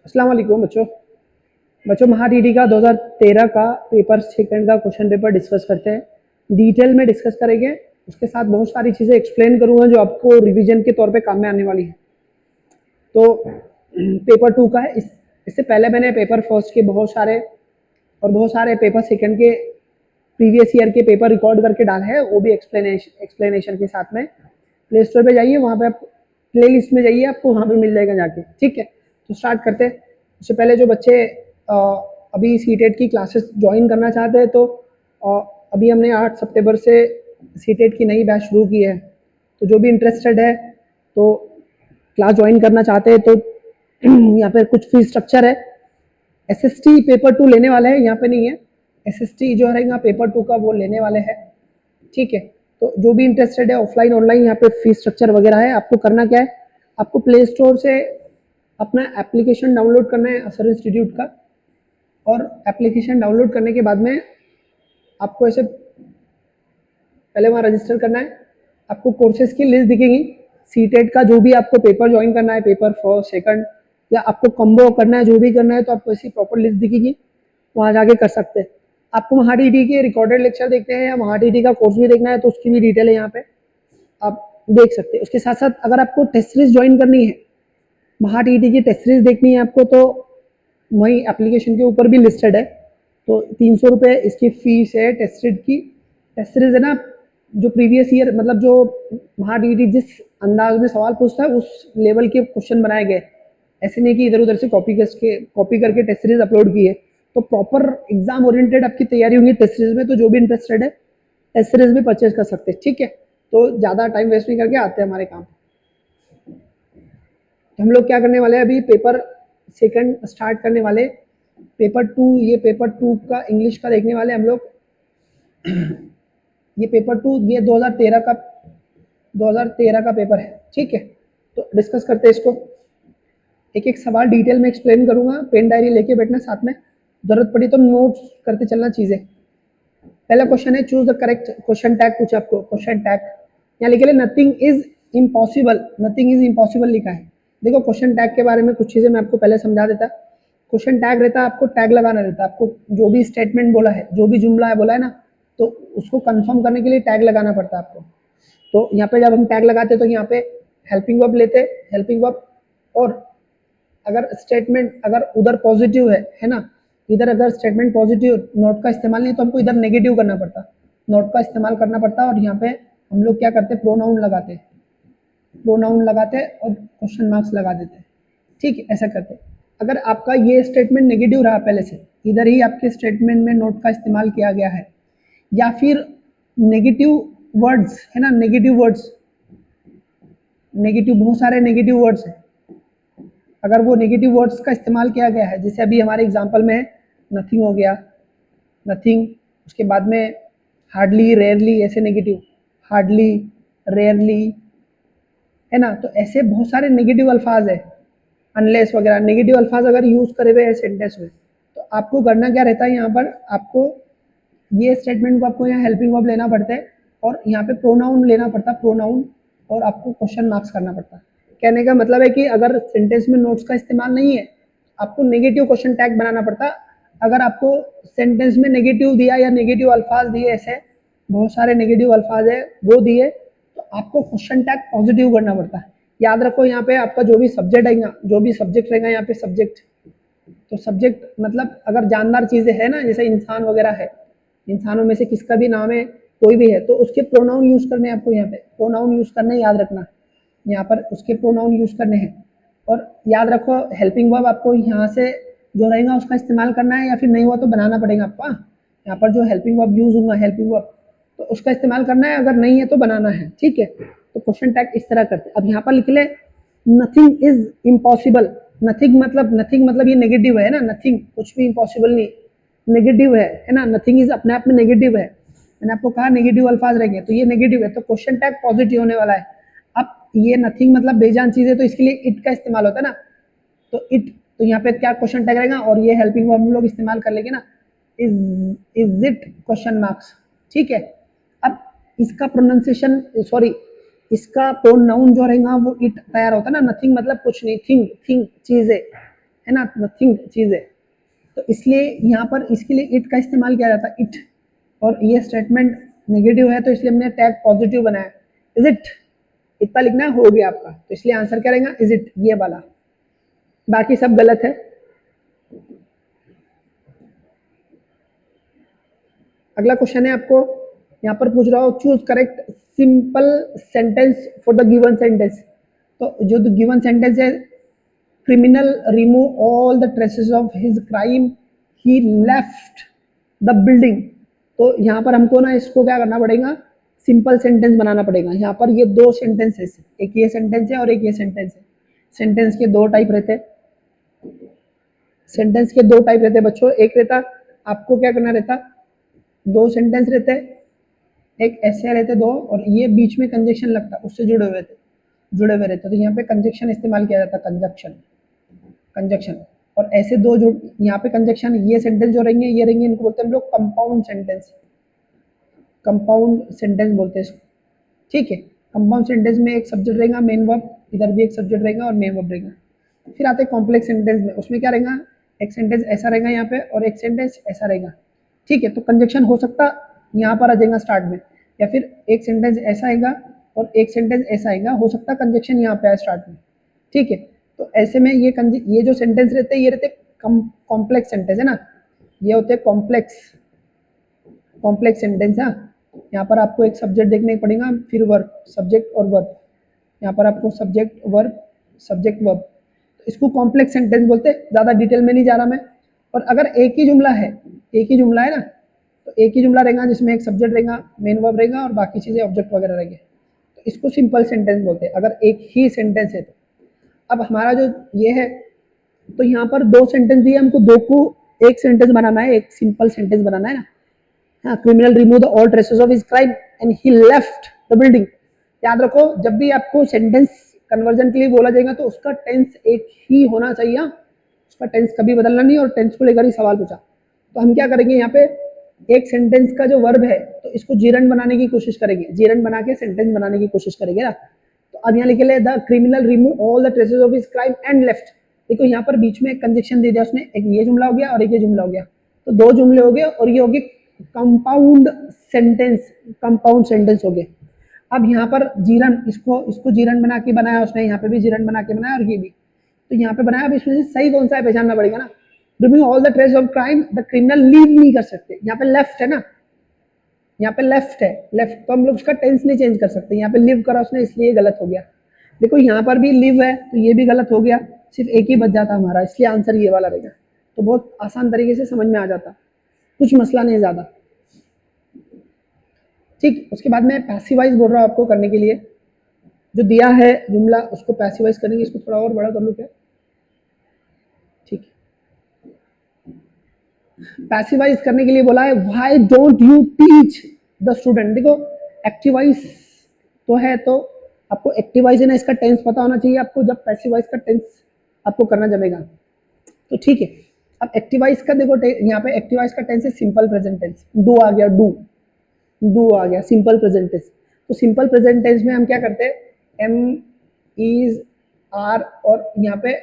अस्सलाम वालेकुम बच्चों। महाडीडी का 2013 का पेपर सेकंड का क्वेश्चन पेपर डिस्कस करते हैं, डिटेल में डिस्कस करेंगे। उसके साथ बहुत सारी चीज़ें एक्सप्लेन करूंगा जो आपको रिवीजन के तौर पे काम में आने वाली है। तो पेपर 2 का है। इससे पहले मैंने पेपर फर्स्ट के बहुत सारे पेपर सेकंड के प्रीवियस ईयर के पेपर रिकॉर्ड करके डाले हैं, वो भी एक्सप्लेनेशन के साथ में। प्ले स्टोर पे जाइए, वहाँ पे आप प्ले लिस्ट में जाइए, आपको वहाँ पे मिल जाएगा जाके। ठीक है, तो स्टार्ट करते हैं। उससे पहले जो बच्चे अभी सीटेट की क्लासेस ज्वाइन करना चाहते हैं, तो अभी हमने 8 सितंबर से सीटेट की नई बैच शुरू की है। तो जो भी इंटरेस्टेड है तो क्लास ज्वाइन करना चाहते हैं तो यहाँ पे कुछ फीस स्ट्रक्चर है। एसएसटी पेपर 2 लेने वाले हैं, यहाँ पे नहीं है। एसएसटी जो रहेगा पेपर 2 का वो लेने वाले हैं। ठीक है, तो जो भी इंटरेस्टेड है ऑफलाइन ऑनलाइन यहाँ पे फीस स्ट्रक्चर वगैरह है। आपको करना क्या है, आपको प्ले स्टोर से अपना एप्लीकेशन डाउनलोड करना है असर इंस्टीट्यूट का, और एप्लीकेशन डाउनलोड करने के बाद में आपको ऐसे पहले वहाँ रजिस्टर करना है। आपको कोर्सेज की लिस्ट दिखेगी, सीटेट का जो भी आपको पेपर ज्वाइन करना है, पेपर फर्स्ट सेकंड, या आपको कॉम्बो करना है, जो भी करना है, तो आपको ऐसी प्रॉपर लिस्ट दिखेगी, वहाँ जाके कर सकते हैं। आपको महाडीडी के रिकॉर्डेड लेक्चर देखते हैं या महाडीडी का कोर्स भी देखना है तो उसकी भी डिटेल है यहाँ पे, आप देख सकते हैं। उसके साथ साथ अगर आपको टेस्ट सीरीज ज्वाइन करनी है, महाडीडी की टेस्ट सीरीज देखनी है आपको, तो वही एप्लीकेशन के ऊपर भी लिस्टेड है। तो 300 रुपये इसकी फीस है टेस्ट सीरीज की। टेस्ट सीरीज है ना, जो प्रीवियस ईयर मतलब जो महाडीडी जिस अंदाज में सवाल पूछता है उस लेवल के क्वेश्चन बनाए गए। ऐसे नहीं कि इधर उधर से कॉपी करके टेस्ट सीरीज अपलोड की है। तो प्रॉपर एग्जाम ओरिएंटेड आपकी तैयारी होगी टेस्ट सीरीज में। तो जो भी इंटरेस्टेड है टेस्ट सीरीज भी परचेज कर सकते हैं। ठीक है, तो ज़्यादा टाइम वेस्ट नहीं करके आते हैं हमारे काम। तो हम लोग क्या करने वाले हैं, अभी पेपर सेकंड स्टार्ट करने वाले। पेपर 2, ये पेपर 2 का इंग्लिश का देखने वाले हम लोग। ये पेपर 2 ये 2013 का पेपर है। ठीक है, तो डिस्कस करते हैं इसको। एक एक सवाल डिटेल में एक्सप्लेन करूंगा, पेन डायरी लेके बैठना साथ में, जरूरत पड़ी तो नोट्स करते चलना चीजें। पहला क्वेश्चन है, choose the correct question tag. कुछ आपको क्वेश्चन टैग यहाँ लिखे, nothing is impossible, nothing is impossible लिखा है। देखो क्वेश्चन टैग के बारे में कुछ चीजें मैं आपको पहले समझा देता। क्वेश्चन टैग रहता है, आपको टैग लगाना रहता है। आपको जो भी स्टेटमेंट बोला है, जो भी जुमला है बोला है ना, तो उसको कंफर्म करने के लिए टैग लगाना पड़ता है आपको। तो यहाँ पे जब हम टैग लगाते हैं तो यहाँ पे हेल्पिंग वर्ब लेते, हेल्पिंग वर्ब, और अगर स्टेटमेंट अगर उधर पॉजिटिव है ना, इधर अगर स्टेटमेंट पॉजिटिव, नोट का इस्तेमाल नहीं तो हमको इधर नेगेटिव करना पड़ता, नोट का इस्तेमाल करना पड़ता। और यहाँ पे हम लोग क्या करते, प्रोनाउन लगाते और क्वेश्चन मार्क्स लगा देते। ठीक है, ऐसा करते। अगर आपका ये स्टेटमेंट नेगेटिव रहा पहले से, इधर ही आपके स्टेटमेंट में नोट का इस्तेमाल किया गया है, या फिर नेगेटिव वर्ड्स है ना, नेगेटिव वर्ड्स, नेगेटिव बहुत सारे नेगेटिव वर्ड्स हैं, अगर वो नेगेटिव वर्ड्स का इस्तेमाल किया गया है, जैसे अभी हमारे एग्जांपल में नथिंग हो गया, नथिंग, उसके बाद में हार्डली, रेयरली, ऐसे नेगेटिव, हार्डली, रेयरली, है ना। तो ऐसे बहुत सारे नेगेटिव अल्फाज है, अनलेस वगैरह, नेगेटिव अल्फाज अगर यूज करे हुए हैं सेंटेंस में, तो आपको करना क्या रहता है, यहाँ पर आपको ये स्टेटमेंट को आपको यहाँ हेल्पिंग वर्ब लेना पड़ता है, और यहाँ पे प्रोनाउन लेना पड़ता है, प्रोनाउन, और आपको क्वेश्चन मार्क्स करना पड़ता है। कहने का मतलब है कि अगर सेंटेंस में नोट्स का इस्तेमाल नहीं है, आपको नेगेटिव क्वेश्चन टैग बनाना पड़ता है। अगर आपको सेंटेंस में नेगेटिव दिया या नेगेटिव अल्फाज दिए, ऐसे बहुत सारे नेगेटिव अल्फाज है वो दिए, तो आपको क्वेश्चन टैग पॉजिटिव करना पड़ता है। याद रखो, यहाँ पे आपका जो भी सब्जेक्ट रहेगा, जो भी सब्जेक्ट रहेगा, यहाँ पे सब्जेक्ट, तो सब्जेक्ट मतलब अगर जानदार चीजें है ना, जैसे इंसान वगैरह है, इंसानों में से किसका भी नाम है, कोई भी है, तो उसके प्रोनाउन यूज करने हैं आपको। यहाँ पे प्रोनाउन यूज करने, याद रखना, यहाँ पर उसके प्रोनाउन यूज करने हैं। और याद रखो, हेल्पिंग वर्ब आपको यहाँ से जो रहेगा उसका इस्तेमाल करना है, या फिर नहीं हुआ तो बनाना पड़ेगा आपको। यहाँ पर जो हेल्पिंग वर्ब यूज होगा, हेल्पिंग वर्ब, तो उसका इस्तेमाल करना है, अगर नहीं है तो बनाना है। ठीक है, तो क्वेश्चन टैग इस तरह करते हैं। अब यहाँ पर लिख ले, नथिंग इज इम्पॉसिबल। नथिंग मतलब ये नेगेटिव है ना, नथिंग कुछ भी इम्पॉसिबल नहीं, नेगेटिव है ना। नथिंग इज अपने आप में नेगेटिव है, मैंने आपको कहा नेगेटिव अल्फाज रहेंगे, तो ये नेगेटिव है, तो क्वेश्चन टैग पॉजिटिव होने वाला है। अब ये नथिंग मतलब बेजान चीज है, तो इसके लिए इट का इस्तेमाल होता है ना, तो इट, तो यहाँ पे क्या क्वेश्चन टैग रहेगा, और ये हेल्पिंग वर्ब हम लोग इस्तेमाल कर लेंगे ना, इज इट क्वेश्चन मार्क्स। ठीक है, अब इसका प्रोनाउंसिएशन, सॉरी, इसका प्रोनाउन जो रहेगा वो इट तैयार होता है ना, नथिंग मतलब कुछ नहीं, थिंग थिंग चीजें है ना, नथिंग चीजें, तो इसलिए यहाँ पर इसके लिए इट का इस्तेमाल किया जाता है, इट। और ये स्टेटमेंट नेगेटिव है तो इसलिए हमने टैग पॉजिटिव बनाया, इज इट, इतना लिखना है, हो गया आपका, तो इसलिए आंसर क्या रहेगा, इज इट, ये वाला, बाकी सब गलत है। अगला क्वेश्चन है आपको यहाँ पर पूछ रहा हो, choose correct simple sentence for the given sentence. तो जो गिवन सेंटेंस है, criminal remove all the traces of his crime, he left the building. तो यहाँ पर हमको ना इसको क्या करना पड़ेगा, सिंपल सेंटेंस बनाना पड़ेगा। यहाँ पर ये दो सेंटेंस है, एक ये सेंटेंस है और एक ये सेंटेंस है। सेंटेंस के दो टाइप रहते हैं, सेंटेंस के दो टाइप रहते हैं बच्चों। एक रहता, आपको क्या करना रहता, दो सेंटेंस रहते हैं, एक ऐसे रहते दो, और ये बीच में कंजक्शन लगता, उससे जुड़े हुए रहते, तो यहाँ पे कंजक्शन इस्तेमाल किया जाता, कंजक्शन, कंजक्शन। और ऐसे दो जो यहाँ पे कंजक्शन, ये सेंटेंस जो रहेंगे, ये रहेंगे, इनको बोलते हैं हम लोग कंपाउंड सेंटेंस, कंपाउंड सेंटेंस बोलते हैं इसको, ठीक है। कंपाउंड सेंटेंस में एक सब्जेक्ट रहेगा, मेन वर्ब, इधर भी एक सब्जेक्ट रहेगा और मेन वर्ब रहेगा। फिर आते हैं कॉम्प्लेक्स सेंटेंस में, उसमें क्या रहेगा, एक सेंटेंस ऐसा रहेगा यहाँ पे और एक सेंटेंस ऐसा रहेगा, ठीक है। तो कंजक्शन हो सकता यहाँ पर आ जाएगा स्टार्ट में, या फिर एक सेंटेंस ऐसा आएगा और एक सेंटेंस ऐसा आएगा, हो सकता कंजक्शन यहाँ पे आए स्टार्ट में, ठीक है। तो ऐसे में ये जो सेंटेंस रहते हैं, ये रहते कॉम्प्लेक्स सेंटेंस है ना, ये होते हैं कॉम्प्लेक्स, कॉम्प्लेक्स सेंटेंस है। यहाँ पर आपको एक सब्जेक्ट देखने पड़ेगा, फिर वर्ब, सब्जेक्ट और वर्ब, यहाँ पर आपको सब्जेक्ट वर्ब, सब्जेक्ट वर्ब, तो इसको कॉम्प्लेक्स सेंटेंस बोलते हैं। ज़्यादा डिटेल में नहीं जा रहा मैं। और अगर एक ही जुमला है, एक ही जुमला है ना, तो एक ही जुमला रहेगा जिसमें एक सब्जेक्ट रहेगा, मेन वर्ब रहेगा और बाकी चीज़ें ऑब्जेक्ट वगैरह रहेंगे, तो इसको सिंपल सेंटेंस बोलते हैं, अगर एक ही सेंटेंस है तो। अब हमारा जो ये है, तो यहाँ पर दो सेंटेंस दिए हमको, दो को एक सेंटेंस बनाना है, एक सिंपल सेंटेंस बनाना है ना। हाँ, criminal remove the all traces of his crime and he left the building. याद रखो, जब भी आपको सेंटेंस कन्वर्जन के लिए बोला जाएगा तो उसका टेंस एक ही होना चाहिए, उसका टेंस कभी बदलना नहीं, और टेंस को लेकर ही सवाल पूछा। तो हम क्या करेंगे, यहाँ पे एक सेंटेंस का जो वर्ब है, तो इसको जीरन बनाने की कोशिश करेंगे, जीरन बना के सेंटेंस बनाने की कोशिश करेंगे ना। तो अब यहाँ लिखे ले, the criminal remove all the traces of his crime and left. देखो यहाँ पर बीच में एक कंजक्शन दे दिया उसने, एक ये जुमला हो गया और एक ये जुमला हो गया, तो दो जुमले हो गए, और ये हो गए कंपाउंड सेंटेंस, कंपाउंड सेंटेंस हो गए। अब यहाँ पर जीरन, इसको इसको जीरन बना के बनाया उसने, यहाँ पे भी जीरन बना के बनाया, और ये भी तो यहाँ पे बनाया। अब इसमें से सही कौन सा है पहचानना पड़ेगा ना। Remove all the trace of crime, the criminal leave नहीं कर सकते, यहाँ पे लेफ्ट है ना, यहाँ पे लेफ्ट है, लेफ्ट, तो हम लोग उसका टेंस नहीं चेंज कर सकते, यहाँ पे लिव करा उसने इसलिए गलत हो गया। देखो यहाँ पर भी लिव है तो ये भी गलत हो गया, सिर्फ एक ही बच जाता हमारा, इसलिए आंसर ये वाला रहेगा। तो बहुत आसान तरीके से समझ में आ जाता, कुछ मसला नहीं ज़्यादा, ठीक। उसके बाद मैं पैसिवाइज बोल रहा हूँ आपको करने के लिए, जो दिया है जुमला उसको पैसिवाइज करेंगे। इसको थोड़ा और बड़ा कर लूँ क्या, ठीक। पैसिवाइज करने के लिए बोला है, why don't you teach the student. देखो एक्टिवाइज तो है, तो आपको एक्टिवाइज है ना, इसका टेंस पता होना चाहिए आपको, जब पैसिवाइज का टेंस आपको करना जमेगा तो ठीक है। अब एक्टिवाइज का देखो, यहाँ पे एक्टिवाइज का टेंस है सिंपल प्रेजेंट टेंस, डू आ गया, डू आ गया, सिंपल प्रेजेंट टेंस। तो सिंपल प्रेजेंट टेंस में हम क्या करते हैं, एम, इज, आर, और यहाँ पे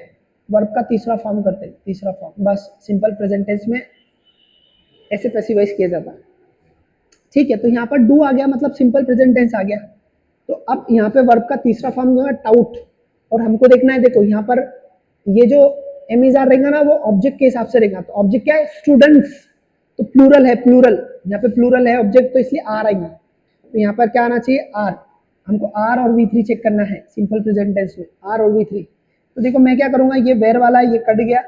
वर्ब का तीसरा फॉर्म करते हैं, तीसरा फॉर्म, बस सिंपल प्रेजेंट टेंस में ऐसे पैसिवाइज किया जाता है, ठीक है। तो यहाँ पर डू आ गया मतलब सिंपल प्रेजेंट टेंस आ गया। तो अब यहाँ पे वर्ब का तीसरा फॉर्म होगा टाउट, और हमको देखना है, देखो यहाँ पर ये जो एम इज आर रहेगा ना, वो ऑब्जेक्ट के हिसाब से रहेगा। तो ऑब्जेक्ट क्या है, स्टूडेंट्स, तो प्लूरल है, प्लूरल, यहाँ पे प्लूरल है ऑब्जेक्ट, तो इसलिए आर आएगा। तो यहाँ पर क्या आना चाहिए, आर। हमको आर और वी थ्री चेक करना है सिंपल प्रेजेंट टेंस में, आर और वी थ्री। तो देखो मैं क्या करूंगा, ये वेर वाला ये कट गया,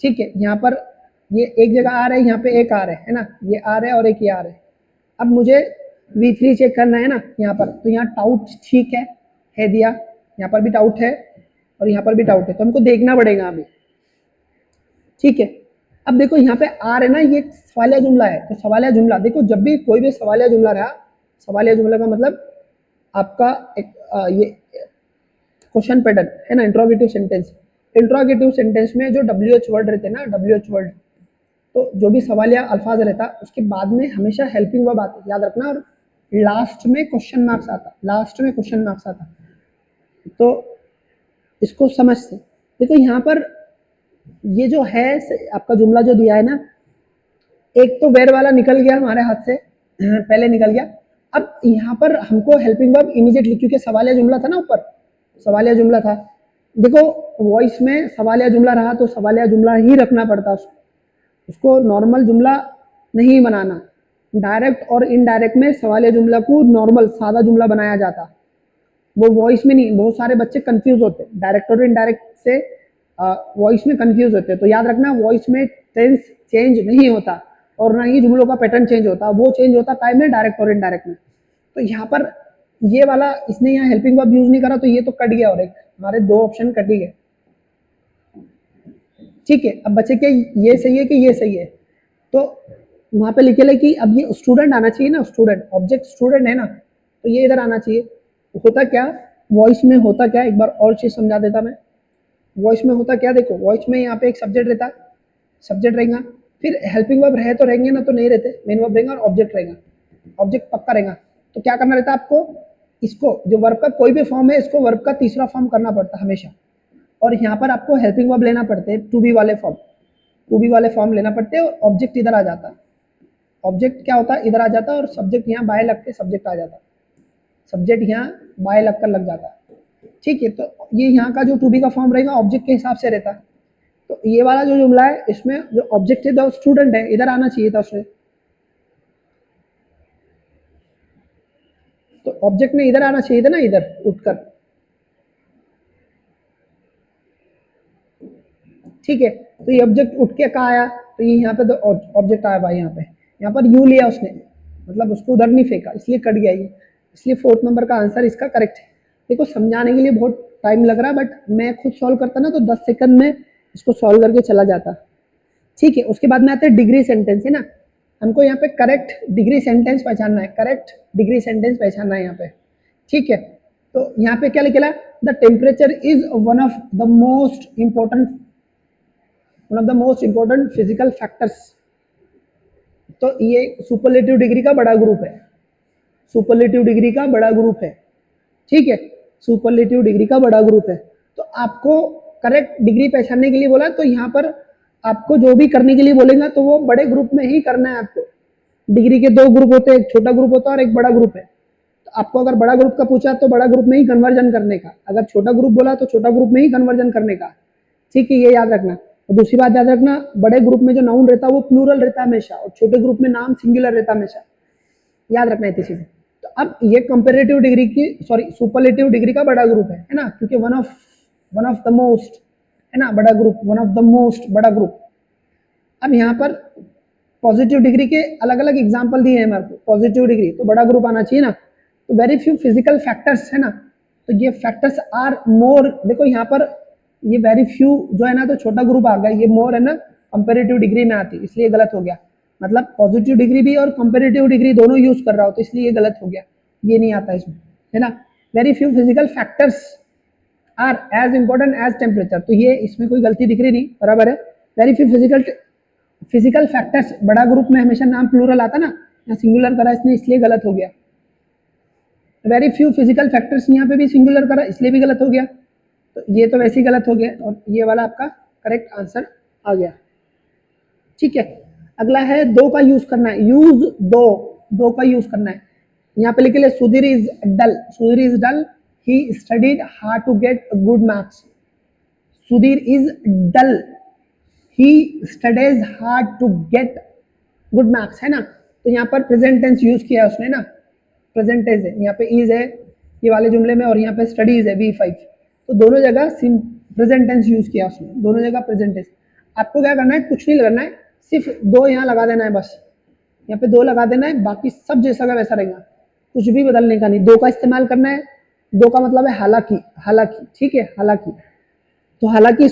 ठीक है। यहाँ पर ये एक जगह आ रहा है, यहाँ पे एक आ रहा है ना, ये आ रहा है और एक ये आ रहा है। अब मुझे V3 चेक करना है ना यहाँ पर, तो यहाँ टाउट ठीक है दिया, यहाँ पर भी टाउट है और यहाँ पर भी टाउट है, तो हमको देखना पड़ेगा अभी, ठीक है। अब देखो यहाँ पे आर है ना, ये सवालिया जुमला है, तो सवालिया जुमला, देखो जब भी कोई भी सवालिया जुमला रहा, सवालिया जुमला का मतलब आपका एक ये क्वेश्चन पैटर्न है ना, इंट्रोगेटिव सेंटेंस। इंट्रोगेटिव सेंटेंस में जो WH वर्ड रहते हैं ना, WH वर्ड, तो जो भी सवालिया अल्फाज रहता उसके बाद में हमेशा हेल्पिंग वर्ब आती है, याद रखना। और लास्ट में क्वेश्चन मार्क्स आता, लास्ट में क्वेश्चन मार्क्स आता। तो इसको समझते देखो, यहाँ पर ये जो है आपका जुमला जो दिया है ना, एक तो वेर वाला निकल गया हमारे हाथ से, पहले निकल गया। अब यहाँ पर हमको हेल्पिंग वर्ब इमीडिएटली, क्योंकि सवालिया जुमला था ना, ऊपर सवालिया जुमला था। देखो वॉइस में सवालिया जुमला रहा तो सवालिया जुमला ही रखना पड़ता, उसको नॉर्मल जुमला नहीं बनाना। डायरेक्ट और इनडायरेक्ट में सवालिया जुमला को नॉर्मल सादा जुमला बनाया जाता, वो वॉइस में नहीं। बहुत सारे बच्चे कंफ्यूज होते हैं डायरेक्ट और इनडायरेक्ट से, वॉइस में कंफ्यूज होते हैं। तो याद रखना, वॉइस में टेंस चेंज नहीं होता और ना ही जुमलों का पैटर्न चेंज होता, वो चेंज होता टाइम में डायरेक्ट और इनडायरेक्ट में। तो यहाँ पर ये वाला इसने यहाँ हेल्पिंग वर्ब यूज नहीं करा, तो ये तो कट गया, और एक हमारे दो ऑप्शन कट ही गए। ठीक है, अब बचे क्या, ये सही है कि ये सही है। तो वहां पे लिखे ले कि अब ये स्टूडेंट आना चाहिए ना, स्टूडेंट, ऑब्जेक्ट स्टूडेंट है ना, तो ये इधर आना चाहिए। होता क्या वॉइस में, होता क्या, एक बार और चीज समझा देता मैं। वॉइस में होता क्या, देखो वॉइस में यहाँ पे एक सब्जेक्ट रहता, सब्जेक्ट रहेगा, फिर हेल्पिंग वर्ब रहे तो रहेंगे ना, तो नहीं रहते, मेन वर्ब रहेगा और ऑब्जेक्ट रहेगा, ऑब्जेक्ट पक्का रहेगा। तो क्या करना रहता है आपको, इसको जो वर्ब का कोई भी फॉर्म है, इसको वर्ब का तीसरा फॉर्म करना पड़ता है हमेशा। और यहाँ पर आपको हेल्पिंग वर्ब लेना पड़ते हैं, टू बी वाले फॉर्म, टू बी वाले फॉर्म लेना पड़ते हैं, और ऑब्जेक्ट इधर आ जाता है। ऑब्जेक्ट क्या होता है, इधर आ जाता है, और सब्जेक्ट यहाँ बाय लग के सब्जेक्ट आ जाता है, सब्जेक्ट यहाँ बाय लग कर लग जाता है। ठीक है, तो ये यहाँ का जो टू बी का फॉर्म रहेगा ऑब्जेक्ट के हिसाब से रहता है। तो ये वाला जो जुमला है, इसमें जो ऑब्जेक्ट है, जो स्टूडेंट है, इधर आना चाहिए था उसने, तो ऑब्जेक्ट में इधर आना चाहिए था ना, इधर उठकर। ठीक है, तो ये ऑब्जेक्ट उठ के कहाँ आया, तो ये यहाँ पे तो ऑब्जेक्ट आया भाई, यहाँ पर यू लिया उसने, मतलब उसको उधर नहीं फेंका, इसलिए कट गया ये। इसलिए फोर्थ नंबर का आंसर इसका करेक्ट है। देखो समझाने के लिए बहुत टाइम लग रहा है, बट मैं खुद सॉल्व करता ना, तो 10 सेकंड में इसको सॉल्व करके चला जाता। ठीक है, उसके बाद में आते हैं डिग्री सेंटेंस, है ना। हमको यहाँ पे करेक्ट डिग्री सेंटेंस पहचानना है, करेक्ट डिग्री सेंटेंस पहचानना है यहाँ पे। ठीक है, तो यहाँ पे क्या लिखेला, the temperature is one of the most important, one of the most important physical factors. तो ये सुपरलेटिव डिग्री का बड़ा ग्रुप है, सुपरलेटिव डिग्री का बड़ा ग्रुप है। ठीक है, सुपरलेटिव डिग्री का बड़ा ग्रुप है। तो आपको करेक्ट डिग्री पहचानने के लिए बोला, तो यहाँ पर आपको जो भी करने के लिए बोलेगा तो वो बड़े ग्रुप में ही करना है आपको। डिग्री के दो ग्रुप होते हैं, एक छोटा ग्रुप होता है और एक बड़ा ग्रुप है। तो आपको अगर बड़ा ग्रुप का पूछा तो बड़ा ग्रुप में ही कन्वर्जन करने का, अगर छोटा ग्रुप बोला तो छोटा ग्रुप में ही कन्वर्जन करने का। ठीक है, ये याद रखना। और दूसरी बात याद रखना, बड़े ग्रुप में जो नाउन रहता है वो प्लूरल रहता है हमेशा, और छोटे ग्रुप में नाम सिंगुलर रहता है हमेशा। याद रखना इतनी चीजें। तो अब ये कंपेरेटिव डिग्री की, सॉरी सुपरलेटिव डिग्री का बड़ा ग्रुप है ना, क्योंकि वन ऑफ द मोस्ट, है ना, बड़ा group, one of the most बड़ा ग्रुप। अब यहाँ पर पॉजिटिव डिग्री के अलग अलग एग्जाम्पल दिए हैं हमारे को, पॉजिटिव डिग्री तो बड़ा ग्रुप आना चाहिए ना। तो वेरी फ्यू फिजिकल फैक्टर्स, है ना, तो ये फैक्टर्स आर मोर, देखो यहाँ पर ये वेरी फ्यू जो है ना, तो छोटा ग्रुप आ गया, ये मोर है ना कंपेरेटिव डिग्री में आती, इसलिए गलत हो गया। मतलब पॉजिटिव डिग्री भी और कंपेरेटिव डिग्री दोनों यूज कर रहा हो, तो इसलिए ये गलत हो गया, ये नहीं आता इसमें, है ना। Very few physical factors are as important as temperature, तो ये इसमें कोई गलती दिख रही नहीं, बराबर है। वेरी फ्यू फिजिकल फैक्टर्स, बड़ा ग्रुप में हमेशा नाम प्लूरल आता ना, यहाँ सिंगुलर करा इसने, इसलिए गलत हो गया। वेरी फ्यू फिजिकल फैक्टर्स, यहाँ पे भी सिंगुलर करा, इसलिए भी गलत हो गया। तो ये तो वैसे ही गलत हो गया, और ये वाला आपका करेक्ट आंसर आ गया। ठीक है, अगला है दो का यूज करना है, यूज दो, दो का यूज करना है। यहाँ पे लिखे ले Sudhir is dull, Sudhir is dull, he studied hard to get good marks. Sudhir is dull, he studies hard to get good marks, है ना। तो यहाँ पर प्रेजेंट टेंस यूज किया है उसने ना, प्रेजेंट टेंस है, यहाँ पे इज है ये वाले जुमले में, और यहाँ पे स्टडीज है V5, तो दोनों जगह प्रेजेंट टेंस यूज किया उसने, दोनों जगह प्रेजेंट टेंस। आपको क्या करना है, कुछ नहीं करना है, सिर्फ दो यहाँ लगा देना है बस, यहाँ पे दो लगा देना है, बाकी सब जैसा का वैसा रहेगा, कुछ भी बदलने का नहीं। दो का इस्तेमाल करना है, दो का मतलब है हालांकि, हालांकि, ठीक है, हालांकि। तो हालांकि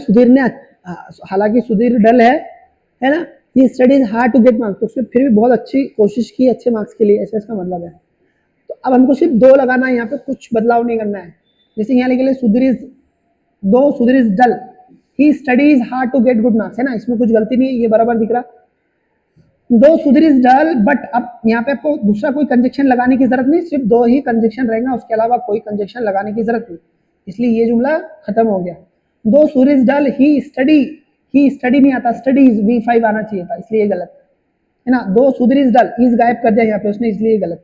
सुधीर डल है ना, ये studies hard to get marks, तो उसने फिर भी बहुत अच्छी कोशिश की अच्छे मार्क्स के लिए, ऐसा इसका मतलब है। तो अब हमको सिर्फ दो लगाना है, यहाँ पे कुछ बदलाव नहीं करना है। जैसे यहाँ लिखे सुधीर इज दो, Sudhir is dull, he studies hard to get good marks, है ना, इसमें कुछ गलती नहीं है, ये बराबर दिख रहा। दो सुधीर इज डल, बट अब यहाँ पे आपको दूसरा कोई कंजक्शन लगाने की जरूरत नहीं, सिर्फ दो ही कंजक्शन रहेगा, उसके अलावा कोई कंजक्शन लगाने की जरूरत नहीं, इसलिए ये जुमला खत्म हो गया। दो सूर्य इज डल ही स्टडी नहीं आता, स्टडीज V5 आना चाहिए था, इसलिए ये गलत है ना। दो सुधीर इज डल, इज गायब कर दिया यहाँ पे उसने, इसलिए गलत।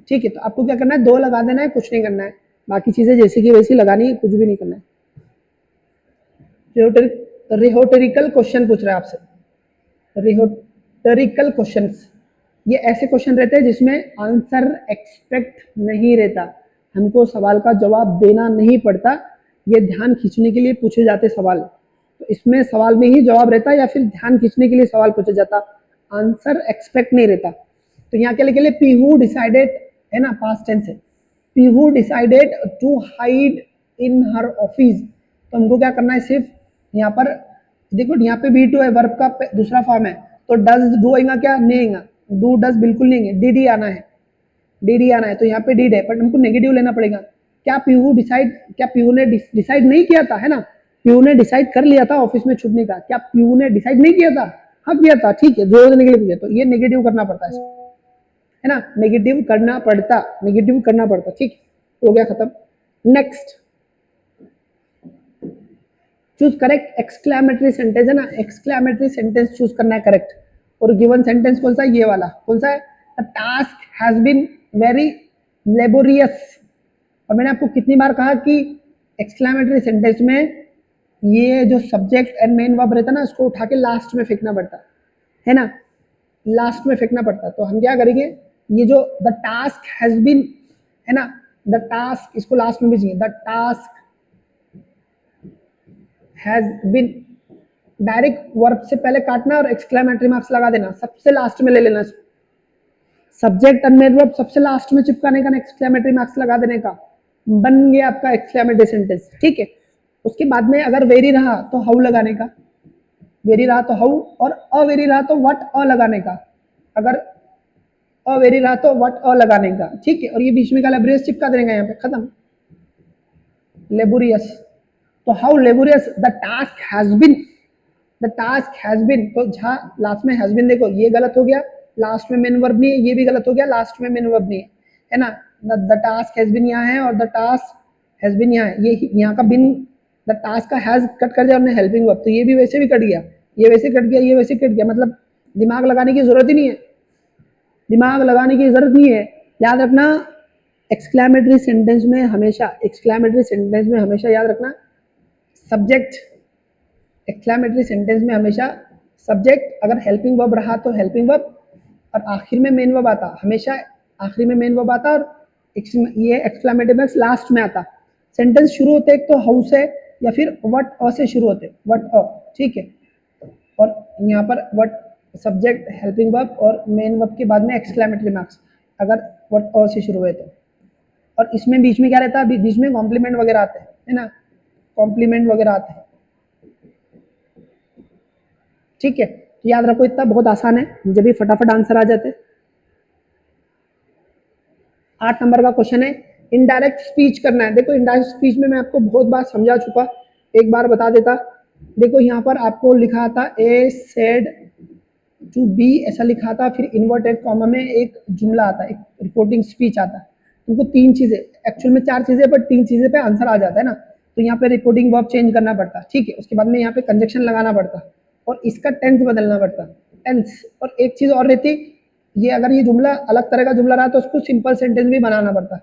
ठीक है, तो आपको क्या करना है, दो लगा देना है, कुछ नहीं करना है, बाकी चीजें जैसी की वैसी लगानी है, कुछ भी नहीं करना है। रिहोटरिकल क्वेश्चन पूछ रहा है आपसे, रिहोटरिकल क्वेश्चंस, ये ऐसे क्वेश्चन रहते हैं जिसमें आंसर एक्सपेक्ट नहीं रहता, हमको सवाल का जवाब देना नहीं पड़ता, ये ध्यान खींचने के लिए पूछे जाते सवाल। तो इसमें सवाल में ही जवाब रहता या फिर ध्यान खींचने के लिए सवाल पूछा जाता, आंसर एक्सपेक्ट नहीं रहता। तो यहाँ के लिए पी हु डिसाइडेड है ना, पास्ट टेंस है, पी who decided to hide in her office, तो हमको क्या करना है, सिर्फ यहाँ पर देखो, यहाँ पे V2 है, वर्ब का दूसरा फॉर्म है, तो डज डू आएगा क्या, नहीं आएगा, डू डज बिल्कुल नहीं है, डिड ही आना है, डिड ही आना है, तो यहाँ पे डिड है, बट हमको नेगेटिव लेना पड़ेगा। क्या पीहू डिसाइड, क्या पीहू ने डिसाइड नहीं किया था, है ना, पीहू ने डिसाइड कर लिया था ऑफिस में छूटने का, क्या पीहू ने डिसाइड नहीं किया था, हाँ किया था, ठीक है, जोर देने के लिए पूछे, तो ये नेगेटिव करना पड़ता है, है ना, नेगेटिव करना पड़ता, नेगेटिव करना पड़ता, ठीक, हो गया खत्म। Next, choose correct exclamatory sentence है ना, एक्सक्लेमेटरी सेंटेंस चूज करना है करेक्ट, और गिवन सेंटेंस कौन सा है, ये वाला कौन सा है, the task has been very laborious, और मैंने आपको कितनी बार कहा कि एक्सक्लेमेटरी सेंटेंस में ये जो सब्जेक्ट एंड मेन वर्ब रहता है ना, इसको उठा के लास्ट में फेंकना पड़ता है ना, लास्ट में फेंकना पड़ता, तो हम क्या करेंगे, ये जो द टास्क हैज बीन है ना, द टास्क इसको लास्ट में भेजिए, the task has been, direct verb से पहले काटना और एक्सक्लेमेटरी मार्क्स लगा देना, सबसे लास्ट में ले लेना, सब्जेक्ट और मेन वर्ब सबसे लास्ट में चिपकाने का, एक्सक्लेमेटरी मार्क्स लगा देने का, बन गया आपका एक्सक्लेमेटरी सेंटेंस, ठीक है। उसके बाद में अगर वेरी रहा तो हाउ लगाने का, वेरी रहा तो हाउ, और अवेरी रहा तो व्हाट अ लगाने का, अगर अवेरी रहा तो व्हाट अ लगाने का, ठीक है, और ये बीच में का लेबोरियस चिपका देंगे यहाँ पे, खत्म, लेबोरियस, तो how laborious the task has been, the task has been, तो जहाँ लास्ट में हैज बीन देखो ये गलत हो गया, लास्ट में मेन वर्ब नहीं है, ये भी गलत हो गया, लास्ट में मेन वर्ब नहीं है ना, द टास्क हैज बीन यहाँ है और द टास्क हैज बीन यहाँ है, ये यहाँ का बिन, द टास्क का हैज कट कर दिया हमने हेल्पिंग वर्ब, तो ये भी वैसे भी कट गया, ये वैसे कट गया, ये वैसे कट गया, मतलब दिमाग लगाने की जरूरत ही नहीं है, दिमाग लगाने की जरूरत नहीं है, याद रखना एक्सक्लेमेटरी सेंटेंस में हमेशा, एक्सक्लेमेटरी सेंटेंस में हमेशा याद रखना सब्जेक्ट, एक्सक्लेमेटरी सेंटेंस में हमेशा सब्जेक्ट, अगर हेल्पिंग वर्ब रहा तो हेल्पिंग वर्ब, और आखिर में मेन वर्ब आता, हमेशा आखिरी में मेन वर्ब आता, और ये एक्सक्लेमेटरी मार्क्स लास्ट में आता। सेंटेंस शुरू होते एक तो हाउ से या फिर व्हाट अ से शुरू होते, व्हाट अ, ठीक है, और यहाँ पर व्हाट सब्जेक्ट हेल्पिंग वर्ब और मेन वर्ब के बाद में एक्सक्लेमेटरी मार्क्स, अगर व्हाट अ से शुरू हुए तो, और इसमें बीच में क्या रहता है, बीच में कॉम्प्लीमेंट वगैरह आते हैं, है ना, कॉम्प्लीमेंट वगैरह आते हैं, ठीक है, तो याद रखो इतना बहुत आसान है, जब भी फटाफट आंसर आ जाते। 8 नंबर का क्वेश्चन है, इनडायरेक्ट स्पीच करना है, देखो इनडायरेक्ट स्पीच में मैं आपको बहुत बार समझा चुका, एक बार बता देता, देखो यहाँ पर आपको लिखा था ए सेड टू बी, ऐसा लिखा था, फिर इन्वर्टेड कॉमा में एक जुमला आता है, एक रिपोर्टिंग स्पीच आता है, तुमको तीन चीजें, एक्चुअल में 4 चीजें, पर 3 चीजें पे आंसर आ जाता है ना, तो यहाँ पे रिपोर्टिंग वर्ब चेंज करना पड़ता, ठीक है, उसके बाद में यहाँ पे कंजक्शन लगाना पड़ता, और इसका टेंस बदलना पड़ता, टेंस, और एक चीज और रहती, ये अगर ये जुमला अलग तरह का जुमला रहा तो उसको सिंपल सेंटेंस भी बनाना पड़ता,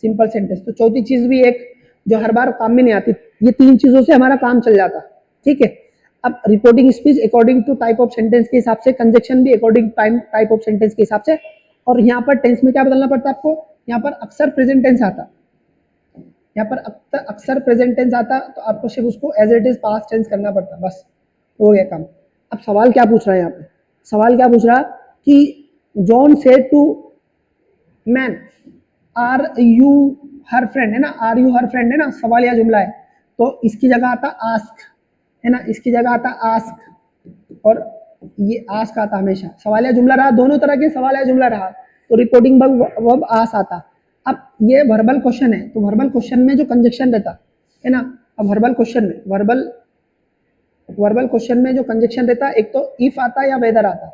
सिंपल सेंटेंस, तो चौथी चीज भी एक जो हर बार काम में नहीं आती, ये 3 चीजों से हमारा काम चल जाता, ठीक है। अब reporting speech according to type of sentence के हिसाब से, कंजक्शन भी अकॉर्डिंग टाइप ऑफ सेंटेंस के हिसाब से, और यहाँ पर टेंस में क्या बदलना पड़ता है आपको, यहाँ पर अक्सर प्रेजेंट टेंस आता, यहाँ पर अक्सर प्रेजेंट टेंस आता, तो आपको सिर्फ उसको as it is past tense करना पड़ता, बस हो गया काम। अब सवाल क्या पूछ रहा है यहाँ पे, सवाल क्या पूछ रहा कि John said to man are you her friend, है ना, आर यू हर फ्रेंड है ना, सवाल या जुमला है, तो इसकी जगह आता आस्क, है ना, इसकी जगह आता आस्क, और ये आस्क आता हमेशा, सवाल या जुमला रहा, दोनों तरह के सवाल या जुमला रहा, तो रिपोर्टिंग वर्ब आस आता। अब ये वर्बल क्वेश्चन है, तो वर्बल क्वेश्चन में जो कंजक्शन रहता है ना, अब वर्बल क्वेश्चन में वर्बल क्वेश्चन में जो कंजक्शन रहता है, एक तो इफ आता या वेदर आता,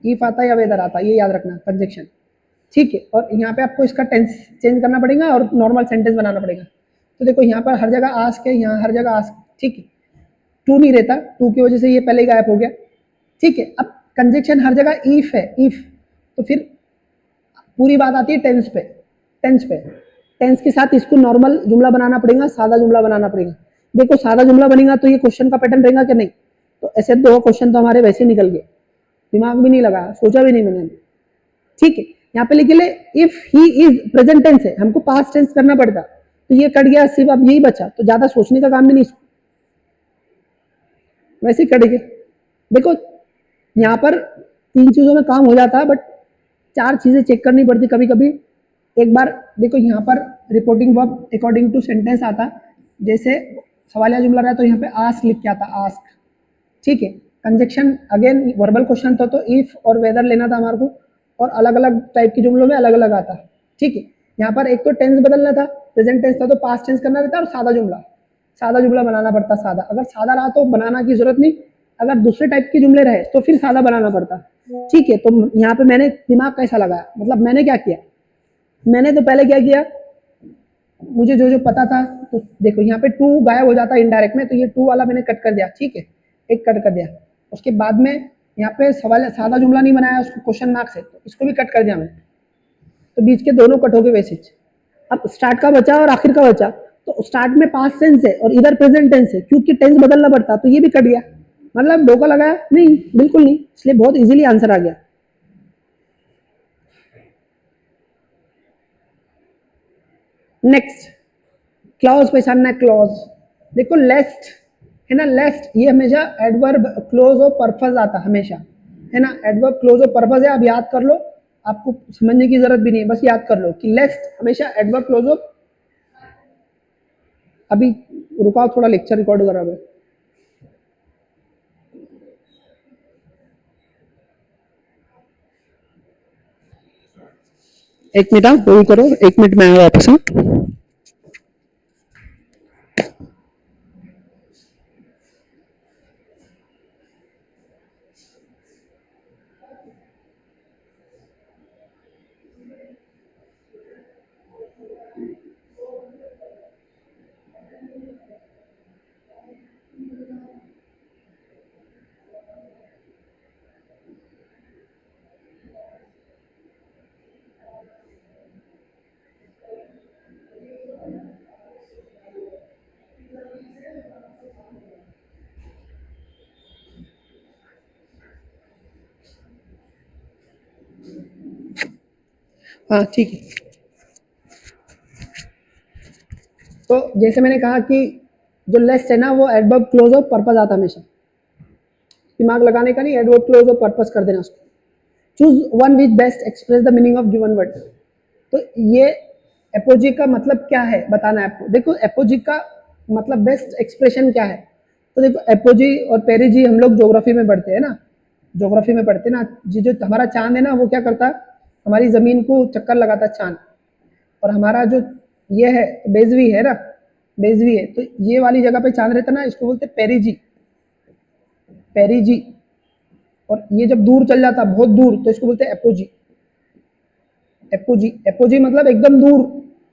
इफ आता है या वेदर आता है, ये याद रखना कंजक्शन, ठीक है। और यहाँ पे आपको इसका टेंस चेंज करना पड़ेगा और नॉर्मल सेंटेंस बनाना पड़ेगा। तो देखो यहाँ पर हर जगह आस्क है, यहाँ हर जगह आस्क, ठीक है। टू नहीं रहता, टू की वजह से ये पहले ही गायब हो गया, ठीक है। अब कंजक्शन हर जगह इफ है, इफ, तो फिर पूरी बात आती है टेंस पे, टेंस पे। टेंस के साथ इसको नॉर्मल जुमला बनाना पड़ेगा, सादा जुमला बनाना पड़ेगा। देखो सादा जुमला बनेगा तो ये क्वेश्चन का पैटर्न रहेगा कि नहीं, तो ऐसे दो क्वेश्चन तो हमारे वैसे निकल गए, दिमाग भी नहीं लगा, सोचा भी नहीं मैंने, ठीक है। यहाँ पे लिख ले if he is, present tense है, हमको पास्ट टेंस करना पड़ता, तो ये कट गया, सिर्फ अब यही बचा, तो ज्यादा सोचने का काम भी नहीं, वैसे ही कट गए। देखो यहाँ पर 3 चीजों में काम हो जाता है, बट 4 चीजें चेक करनी पड़ती कभी कभी। एक बार देखो यहाँ पर reporting verb according to sentence आता, जैसे सवालिया जुमला रहा तो यहाँ पे आस्क लिख के आता, आस्क, ठीक है। कंजक्शन अगेन वर्बल क्वेश्चन था तो इफ और वेदर लेना था हमारे को, और अलग अलग टाइप की जुमलों में अलग अलग आता, ठीक है। यहाँ पर एक तो टेंस बदलना था, प्रेजेंट टेंस था तो पास्ट टेंस करना रहता, और सादा जुमला बनाना पड़ता। सादा अगर सादा रहा तो बनाना की जरूरत नहीं, अगर दूसरे टाइप के जुमले रहे तो फिर सादा बनाना पड़ता, ठीक है। तो यहाँ पे मैंने दिमाग कैसा लगाया, मतलब मैंने क्या किया, मैंने तो पहले क्या किया, मुझे जो जो पता था, तो देखो यहाँ पे टू गायब हो जाता है इनडायरेक्ट में, तो ये टू वाला मैंने कट कर दिया, ठीक है, एक कट कर दिया। उसके बाद में यहाँ पे सवाल सादा जुमला नहीं बनाया, उसको क्वेश्चन मार्क से, तो इसको भी कट कर दिया मैंने, तो बीच के दोनों कट हो गए वैसे। अब स्टार्ट का बचा और आखिर का बचा, तो स्टार्ट में पास्ट टेंस है और इधर प्रेजेंट टेंस है, क्योंकि टेंस बदलना पड़ता, तो ये भी कट गया। मतलब धोखा लगाया नहीं, बिल्कुल नहीं, इसलिए बहुत इजीली आंसर आ गया। नेक्स्ट क्लॉज पहचानना है, क्लॉज देखो लेस्ट है ना, लेस्ट ये हमेशा एडवर्ब क्लोज और पर्पस आता हमेशा, है ना। एडवर्ब क्लोज और पर्पस है, आप याद कर लो, आपको समझने की जरूरत भी नहीं है, बस याद कर लो कि लेस्ट हमेशा एडवर्ब क्लोज और, अभी रुकाओ थोड़ा लेक्चर रिकॉर्ड कर रहा है। एक मिनट आप होल्ड करो, 1 मिनट में आया वापस। हाँ ठीक है, तो जैसे मैंने कहा कि जो लेस्ट है ना वो एडवर्ब क्लोज और पर्पस आता हमेशा, दिमाग लगाने का नहीं, एडवर्ब क्लोज और पर्पस कर देना उसको। Choose one which best express the meaning of given word, तो ये एपोजी का मतलब क्या है बताना है आपको। देखो एपोजी का मतलब बेस्ट एक्सप्रेशन क्या है, तो देखो एपोजी और पेरिजी हम लोग ज्योग्राफी में पढ़ते हैं ना, ज्योग्राफी में पढ़ते हैं ना जी। जो हमारा चांद है ना वो क्या करता है, हमारी जमीन को चक्कर लगाता है चांद, और हमारा जो ये है बेजवी है ना, बेजवी है, तो ये वाली जगह पे चांद रहता है ना, इसको बोलते हैं पेरिजी, पेरिजी। और ये जब दूर चल जाता बहुत दूर तो इसको बोलते हैं एपोजी, एपोजी। एपोजी मतलब एकदम दूर,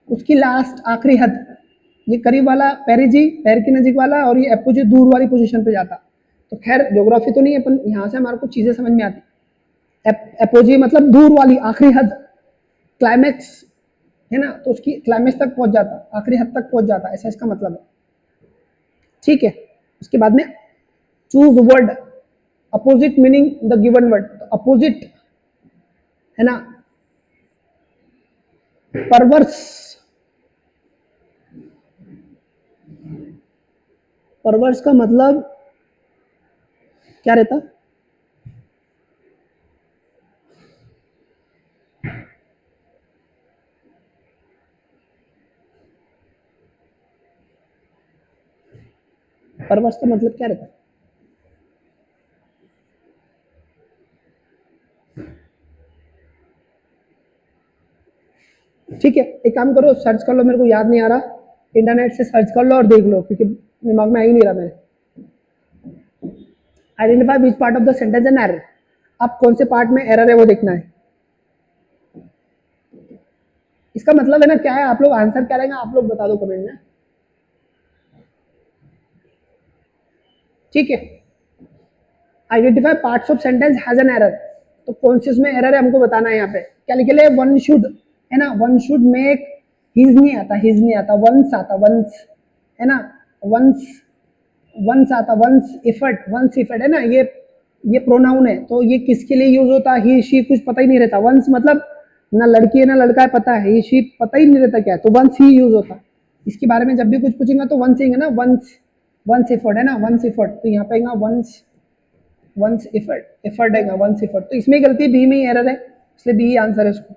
उसकी लास्ट आखिरी हद, ये करीब वाला पेरिजी, पैर के नजीक वाला, और ये एपोजी दूर वाली पोजीशन पे जाता। तो खैर ज्योग्राफी तो नहीं है, अपन यहाँ से हमारे को चीजें समझ में आती। एपोजी मतलब दूर वाली आखिरी हद, क्लाइमैक्स है ना, तो उसकी क्लाइमैक्स तक पहुंच जाता, आखिरी हद तक पहुंच जाता, ऐसा इसका मतलब है, ठीक है। उसके बाद में choose word opposite meaning the given word, तो अपोजिट है ना, परवर्स, परवर्स का मतलब क्या रहता, परवर्स का मतलब क्या रहता, ठीक है। एक काम करो सर्च कर लो, मेरे को याद नहीं आ रहा, इंटरनेट से सर्च कर लो और देख लो, क्योंकि दिमाग में आ ही नहीं रहा मेरे। Identify which part of the sentence an error, आप कौन से पार्ट में एरर है वो देखना है। इसका मतलब है ना क्या है, आप लोग आंसर क्या रहेगा आप लोग बता दो कमेंट में, ठीक है। Identify parts of sentence has an error, तो कौन से उसमें एरर है हमको बताना है। यहाँ पे क्या लिखे ले, वन शुड है ना, वन शुड मेक, हिज नहीं आता, हिज नहीं आता, वंस आता, वंस है ना, वंस, वंस आता, वंस इफर्ट है ना, ये प्रोनाउन है तो ये किसके लिए यूज होता है, ही शी कुछ पता ही नहीं रहता, वंस मतलब ना लड़की है ना लड़का है पता है, ही शी पता ही नहीं रहता क्या है, तो वंस ही यूज होता। इसके बारे में जब भी कुछ पूछेंगे तो वंस ही है ना, वंस, वंस इफर्ट है ना, वंस इफर्ट, तो यहाँ पे वंस, वंस इफर्ट, इफर्ट है वंस इफर्ट, तो इसमें गलती बी में ही एरर है, इसलिए बी आंसर है इसको।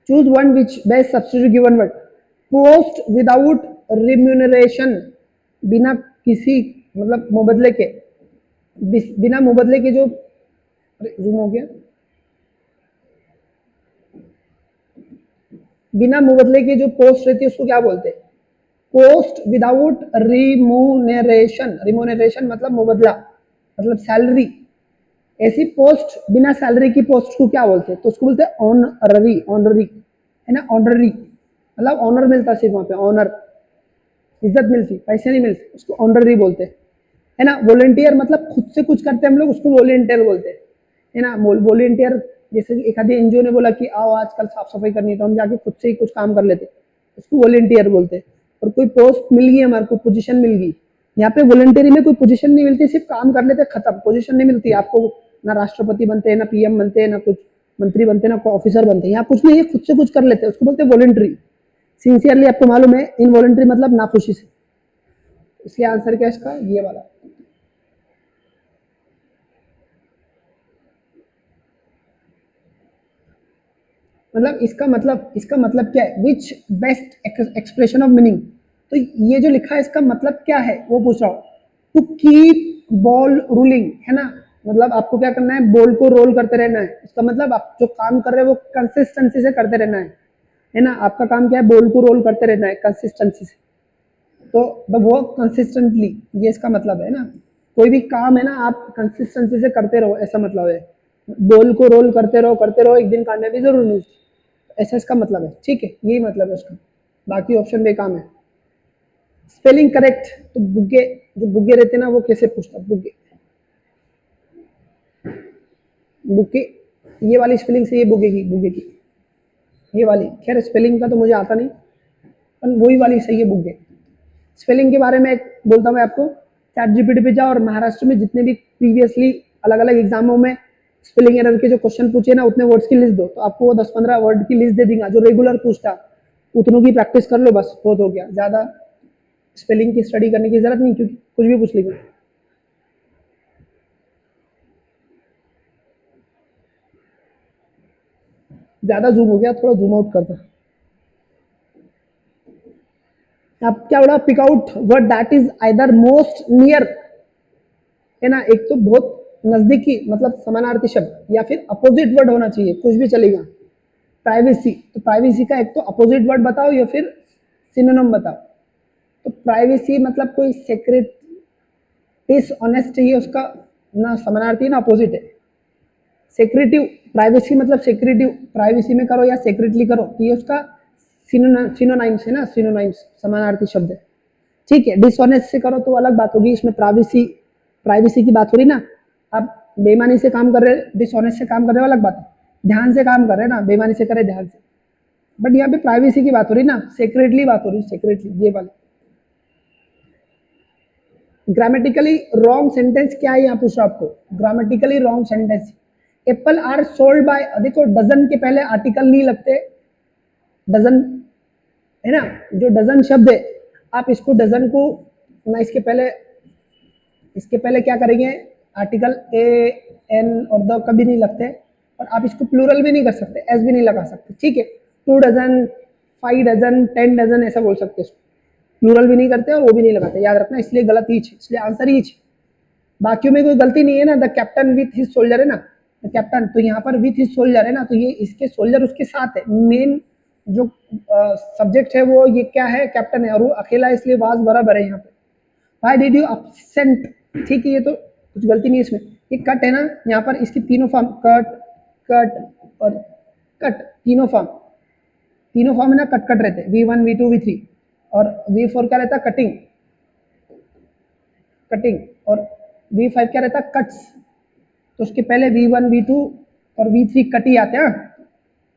Choose one which best substitute given word, post without remuneration, बिना किसी मतलब मुबदले के, बिना मुबदले के जो, जूम हो गया, बिना मुबदले की जो पोस्ट रहती है उसको क्या बोलते हैं, पोस्ट विदाउट रिमूनरेशन, रिमूनरेशन मतलब मुबदला, मतलब सैलरी, ऐसी पोस्ट बिना सैलरी की पोस्ट को क्या बोलते हैं, तो उसको बोलते हैं ऑनररी, ऑनररी है ना, ऑनररी मतलब ऑनर मिलता सिर्फ वहां पे, ऑनर, इज्जत मिलती, पैसे नहीं मिलते, उसको ऑनररी बोलते हैं है ना। वॉलंटियर मतलब खुद से कुछ करते हैं हम लोग, उसको वॉलंटियर बोलते हैं है ना। वॉलंटियर जैसे कि एक आधी एनजीओ ने बोला कि आओ आजकल साफ सफाई करनी है तो हम जाके खुद से ही कुछ काम कर लेते, उसको वॉलंटियर बोलते हैं। और कोई पोस्ट मिल गई हमारे को, पोजीशन मिल गई, यहाँ पे वॉलंटियरी में कोई पोजीशन नहीं मिलती, सिर्फ काम कर लेते खत्म, पोजीशन नहीं मिलती आपको, ना राष्ट्रपति बनते हैं, ना पीएम बनते हैं, ना कुछ मंत्री बनते हैं, ना ऑफिसर बनते हैं, यहाँ कुछ नहीं है, खुद से कुछ कर लेते हैं, उसको बोलते हैं वॉलंटरी। सिंसियरली आपको मालूम है, इनवॉलंटरी मतलब नाखुशी से, इसलिए आंसर क्या है इसका, ये वाला। मतलब इसका मतलब क्या है, विच बेस्ट एक्सप्रेशन ऑफ मीनिंग, तो ये जो लिखा है इसका मतलब क्या है वो पूछ रहा हूँ। टू कीप बॉल रूलिंग है ना, मतलब आपको क्या करना है, बॉल को रोल करते रहना है, इसका मतलब आप जो काम कर रहे हो वो कंसिस्टेंसी से करते रहना है ना, आपका काम क्या है, बॉल को रोल करते रहना है कंसिस्टेंसी से, तो द वर्क कंसिस्टेंटली, ये इसका मतलब है ना, कोई भी काम है ना आप कंसिस्टेंसी से करते रहो, ऐसा मतलब है, बॉल को रोल करते रहो, एक दिन कामयाबी जरूर मिलती, ऐसा इसका मतलब है, ठीक है, यही मतलब है उसका, बाकी ऑप्शन बेकाम है। स्पेलिंग करेक्ट, तो बुग्गे, जो बुग्गे रहते हैं ना वो कैसे पूछता, बुग्गे, बुग्गे, ये वाली स्पेलिंग से ये बुग्गे की, बुग्गे की, ये वाली, खैर स्पेलिंग का तो मुझे आता नहीं, पर वही वाली सही है, बुग्गे। स्पेलिंग के बारे में एक बोलता हूँ आपको, चैट जीपीटी पे जाओ और महाराष्ट्र में जितने भी प्रीवियसली अलग अलग एग्जामों में स्पेलिंग एरर के जो क्वेश्चन पूछे ना, उतने वर्ड्स की लिस्ट दो, तो आपको वो 10-15 वर्ड की लिस्ट दे देगा जो रेगुलर पूछता, उतनों की प्रैक्टिस कर लो बस, बहुत हो गया, ज्यादा स्पेलिंग की स्टडी करने की जरूरत नहीं, क्योंकि कुछ भी पूछ लेंगे। ज्यादा जूम हो गया, थोड़ा जूम आउट करता। अब क्या बोला, pick out word that is either most near है ना, एक तो बहुत नजदीकी मतलब समानार्थी शब्द, या फिर अपोजिट वर्ड होना चाहिए, कुछ भी चलेगा। प्राइवेसी, तो प्राइवेसी का एक तो अपोजिट वर्ड बताओ या फिर सिनोनिम बताओ, तो प्राइवेसी मतलब कोई सेक्रेट, डिसऑनेस्ट है उसका ना समानार्थी ना अपोजिट है। सेक्रेटिव, प्राइवेसी मतलब सेक्रेटिव, प्राइवेसी में करो या सेक्रेटली करो, तो ये उसका सिनोनाइम्स है ना, सिनोनाइम्स समानार्थी शब्द है, ठीक है। डिसऑनेस्ट से करो तो अलग बात होगी, इसमें प्राइवेसी, प्राइवेसी की बात हो रही ना, आप बेईमानी से काम कर रहे, डिसऑनेस्ट से काम कर रहे हो अलग बात है, ध्यान से काम कर रहे हैं ना, बेईमानी से करे ध्यान से, बट यहाँ पे प्राइवेसी की बात हो रही ना, सेक्रेटली बात हो रही, सेक्रेटली, ये वाली। ग्रामेटिकली रॉन्ग सेंटेंस क्या है यहाँ पूछ रहा आपको, grammatically wrong sentence, apple are sold by, देखो डजन के पहले आर्टिकल नहीं लगते, डजन है ना, जो डजन शब्द है, आप इसको डजन को ना, इसके पहले क्या करेंगे, आर्टिकल ए एन और द कभी नहीं लगते, और आप इसको प्लूरल भी नहीं कर सकते, एस भी नहीं लगा सकते, ठीक है। 2 डजन, 5 डजन, 10 डजन ऐसा बोल सकते हैं, प्लूरल भी नहीं करते और वो भी नहीं लगाते, याद रखना, इसलिए गलत ही, इसलिए आंसर ही। बाकियों में कोई गलती नहीं है ना, the captain with his soldier है ना, द कैप्टन, तो यहाँ पर विथ हिज सोल्जर है ना, तो ये इसके सोल्जर उसके साथ है, मेन जो सब्जेक्ट है वो ये क्या है, कैप्टन है, और वो अकेला है, इसलिए वाज बराबर है यहाँ पे। व्हाई डिड यू absent, ठीक है, ये तो कुछ गलती नहीं है इसमें। ये कट है ना, यहाँ पर इसकी तीनों फॉर्म, कट, कट और कट, तीनों फॉर्म है ना, कट कट रहते हैं, V1 V2 V3, और V4 क्या रहता है, कटिंग, कटिंग, और V5 क्या रहता है, कट्स। तो उसके पहले V1 V2 और V3 कट ही आते हैं।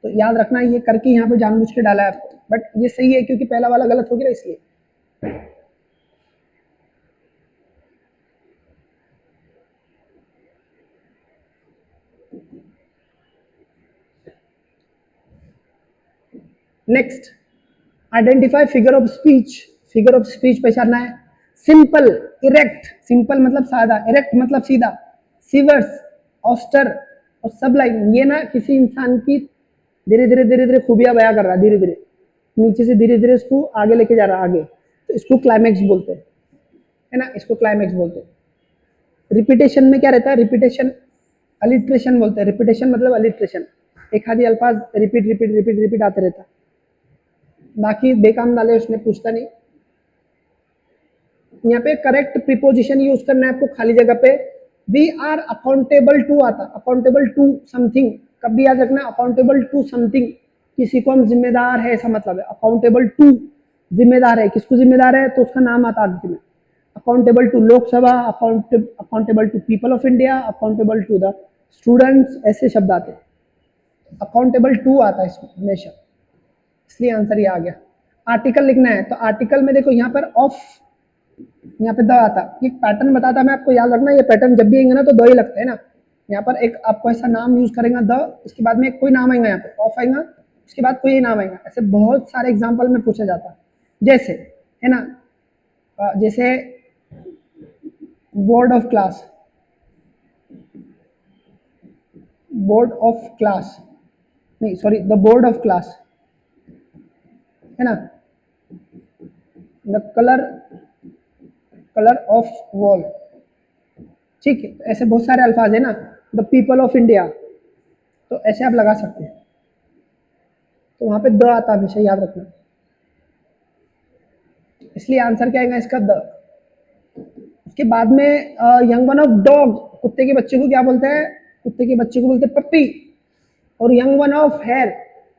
तो याद रखना, ये करके यहाँ पे जानबूझ के डाला है आपको, बट ये सही है क्योंकि पहला वाला गलत हो गया इसलिए। Next, identify figure of speech. Figure of speech पहचानना है। सिंपल, इरेक्ट, सिंपल मतलब सादा, इरेक्ट मतलब सीधा, सिवर्स, ऑस्टर और सबलाइन, ये ना किसी इंसान की धीरे धीरे धीरे धीरे खूबियां बयां कर रहा है, धीरे धीरे नीचे से धीरे धीरे इसको आगे लेके जा रहा है आगे, तो इसको क्लाइमेक्स बोलते हैं, है ना, इसको क्लाइमेक्स बोलते हैं। रिपीटेशन में क्या रहता है, रिपीटेशन, अलिट्रेशन बोलते हैं, रिपीटेशन मतलब अलिट्रेशन, एक आधी अल्फाज रिपीट रिपीट रिपीट रिपीट आते रहता, बाकी बेकाम डाले उसमें पूछता नहीं। यहाँ पे करेक्ट प्रीपोजिशन यूज करना है आपको खाली जगह पे। वी आर अकाउंटेबल टू आता, अकाउंटेबल टू समथिंग, कभी याद रखना, अकाउंटेबल टू समथिंग, किसी को हम जिम्मेदार है ऐसा मतलब है, अकाउंटेबल टू, जिम्मेदार है, किसको जिम्मेदार है तो उसका नाम आता आगे में। Accountable to Lok Sabha, accountable to people of India, accountable to the students, ऐसे शब्द आते हैं। अकाउंटेबल टू आता है इसमें हमेशा, इसलिए आंसर ये आ गया। आर्टिकल लिखना है तो आर्टिकल में देखो यहाँ पर ऑफ, यहाँ पे द आता, ये पैटर्न बताता मैं आपको, याद रखना ये पैटर्न जब भी आएंगे ना तो द ही लगता है ना। यहाँ पर एक आपको ऐसा नाम यूज करेंगे द, इसके बाद में कोई नाम आएगा, यहाँ पे ऑफ आएगा, उसके बाद कोई नाम आएगा, ऐसे बहुत सारे एग्जाम्पल में पूछा जाता है। जैसे, है ना, जैसे board of class, board of class, नहीं sorry, the board of class, है ना, the colour, colour of wall, ठीक है, तो ऐसे बहुत सारे अल्फाज है ना, द पीपल ऑफ इंडिया, तो ऐसे आप लगा सकते हैं, तो वहां पे द आता है हमेशा, याद रखना, इसलिए आंसर क्या आएगा इसका, द। उसके बाद में यंग वन ऑफ डॉग, कुत्ते के बच्चे को क्या बोलते हैं, कुत्ते के बच्चे को बोलते हैं पप्पी। और young one of hare,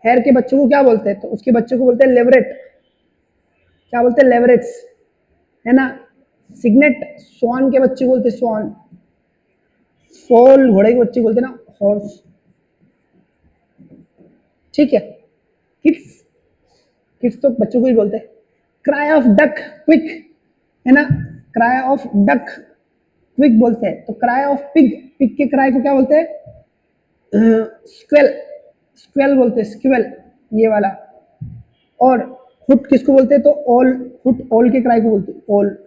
hare के बच्चे को क्या बोलते हैं, तो उसके बच्चे को बोलते हैं लेवरेट, क्या बोलते हैं, लेवरेट्स, है ना। सिग्नेट, स्वान के बच्चे को बोलते हैं स्वान। फोल, घोड़े के बच्चे को बोलते हैं ना हॉर्स, ठीक है। किड्स, किड्स तो बच्चों को ही बोलते हैं। क्राई ऑफ डक, क्विक, है ना, क्राई ऑफ डक क्विक बोलते हैं। तो क्राई ऑफ पिग, पिग के क्राई को क्या बोलते हैं, स्क्वेल, स्क्वेल बोलते हैं, स्क्वेल, ये वाला। और हुट किसको बोलते हैं, तो ऑल, हुट ऑल के क्राई को बोलते हैं, ऑल।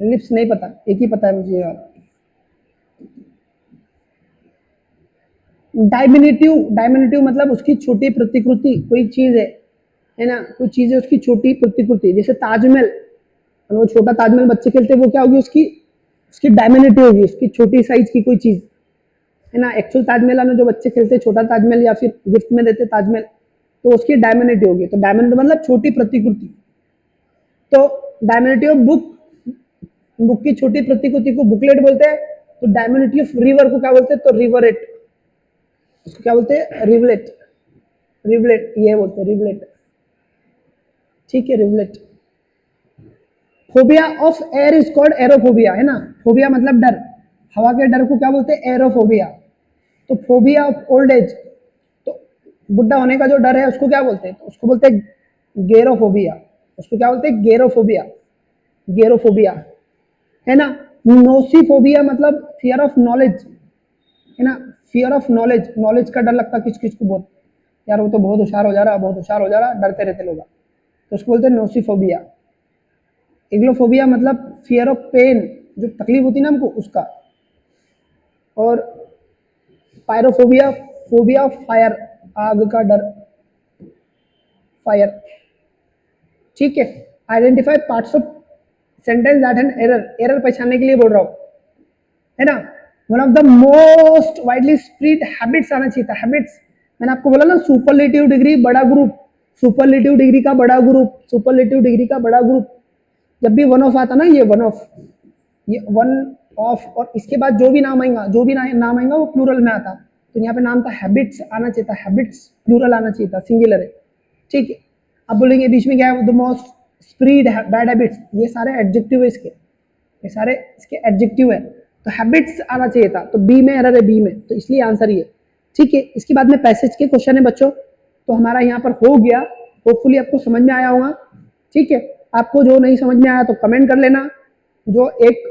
लिप्स नहीं पता, एक ही पता है मुझे ये वाला। डायमिनिटिव, डायमिनिटिव मतलब उसकी छोटी प्रतिकृति, कोई चीज है ना, कोई चीज है उसकी छोटी प्रतिकृति, जैसे ताजमहल, वो छोटा ताजमहल बच्चे खेलते हैं, वो क्या होगी उसकी, उसकी डायमिनिटिव होगी, उसकी छोटी साइज की कोई चीज, है ना। एक्चुअल ताजमहल ना जो बच्चे खेलते हैं छोटा ताजमहल या फिर गिफ्ट में देते ताजमहल, तो उसकी डायमिनिटिव होगी, तो डायमिनिटिव मतलब छोटी प्रतिकृति। तो डायमिनिटिव ऑफ बुक, बुक की छोटी प्रतिकृति को बुकलेट बोलते हैं। तो डायमिनिटिव ऑफ रिवर को क्या बोलते हैं, तो रिवरेट, उसको क्या बोलते हैं, रिवलेट, रिवलेट ये बोलते हैं, रिवलेट, ठीक है, rivulet. Phobia of air is called aerophobia, है ना, फोबिया मतलब डर, हवा के डर को क्या बोलते हैं, एरोफोबिया। तो फोबिया ऑफ ओल्ड एज, तो बुढ़ा होने का जो डर है उसको क्या बोलते हैं, तो उसको बोलते हैं गेरोफोबिया, उसको क्या बोलते हैं, गेरोफोबिया, गेरोफोबिया, है ना। नोसिफोबिया मतलब फियर ऑफ नॉलेज, है ना, फियर ऑफ नॉलेज, नॉलेज का डर लगता है किस किस को, बहुत, यार वो तो बहुत होशियार हो जा रहा, बहुत होशियार हो जा रहा, डरते रहते लोग, तो उसको बोलते हैं नोसिफोबिया। एग्लोफोबिया मतलब फियर ऑफ पेन, जो तकलीफ होती है ना हमको उसका। और पायरोफोबिया, फोबिया ऑफ फायर, आग का डर, फायर, ठीक है। Identify parts of sentence that an error, error पहचानने के लिए बोल रहा हूँ, है ना। One of the most widely spread habits आना चाहिए था, हैबिट्स, मैंने आपको बोला ना सुपरलेटिव डिग्री बड़ा ग्रुप, सुपरलेटिव डिग्री का बड़ा ग्रुप, सुपरलेटिव डिग्री का बड़ा ग्रुप। जब भी वन ऑफ आता ना, ये वन ऑफ, ये वन ऑफ, और इसके बाद जो भी नाम आएगा, जो भी नाम आएगा वो प्लूरल में आता। तो यहाँ पे नाम था हैबिट्स, आना चाहिए था हैबिट्स, प्लूरल आना चाहिए था, सिंगुलर है, ठीक है। अब बोलेंगे बीच में क्या है, the most spread bad habits, ये सारे एडजेक्टिव है इसके, ये सारे इसके एडजेक्टिव है, तो हैबिट्स आना चाहिए था, तो बी में एरर है, बी में, तो इसलिए आंसर ये, ठीक है। इसके बाद में पैसेज के क्वेश्चन है बच्चों, तो हमारा यहाँ पर हो गया, होपफुली आपको समझ में आया होगा, ठीक है। आपको जो नहीं समझ में आया तो कमेंट कर लेना, जो एक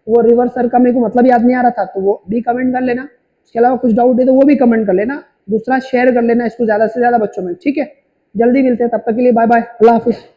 वो रिवर्सर का मेरे को मतलब याद नहीं आ रहा था तो वो भी कमेंट कर लेना, उसके अलावा कुछ डाउट है तो वो भी कमेंट कर लेना, दूसरा शेयर कर लेना इसको ज़्यादा से ज़्यादा बच्चों में, ठीक है। जल्दी मिलते हैं, तब तक के लिए बाय बाय, अल्लाह हाफिज़।